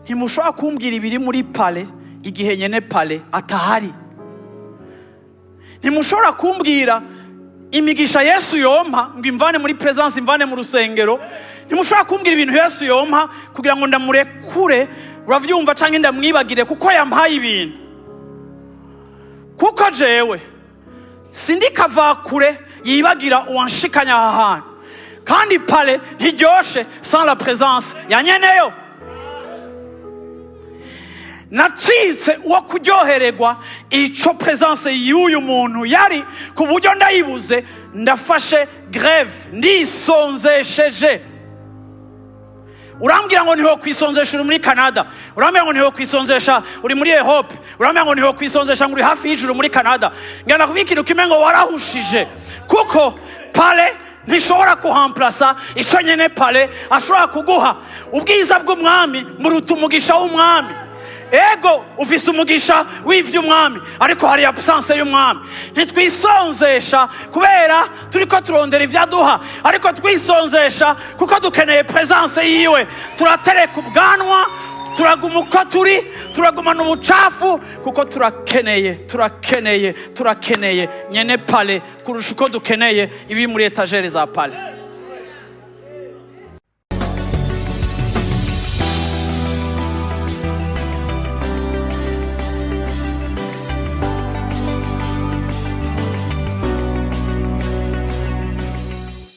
ntimushobora kumbwira ibiri muri pale igihe nyene pale atahari. Ntimushobora kumbwira imigisha Yesu yompa ngo imvane muri presence, imvane mu rusengero. Ntimushobora kumbwira ibintu Yesu yompa kugira ngo ndamurekure, uravyumva, canke ndamwibagire kuko yampaye ibintu. Kuko jewe sindi kavakure yibagira uwanshikanya aha hantu, kandi pale ntiryoshe sans la présence ya nyeneyo. Nacitse uwo kuryohererwa ico presence y'uyu muntu yari, ku buryo ndayibuze ndafashe greve, ndisonzesheje. Urambwira ngo niho kwisonzesha uri muri Canada, urambwira ngo niho kwisonzesha uri muri Europe, urambwira ngo niho kwisonzesha ngo uri hafi y'ijuru muri Canada. Ngana kubikira kimwe ngo warahushije, kuko pale ntishobora kuhamplasa ico nyene pale ashobora kuguha. Ubwiza bw'umwami muruta umugisha w'umwami. Ego ufise umugisha w'ivy'umwami, ariko hari absence y'umwami. Ntitwisonzesha kubera turiko turondera ivyaduha, ariko twisonzesha kuko dukeneye presence yiwe. Turatereka ubwanwa, turaguma uko turi, turagumana ubucafu, kuko turakeneye nyene pale kurusha uko dukeneye ibi muri etagere za pale.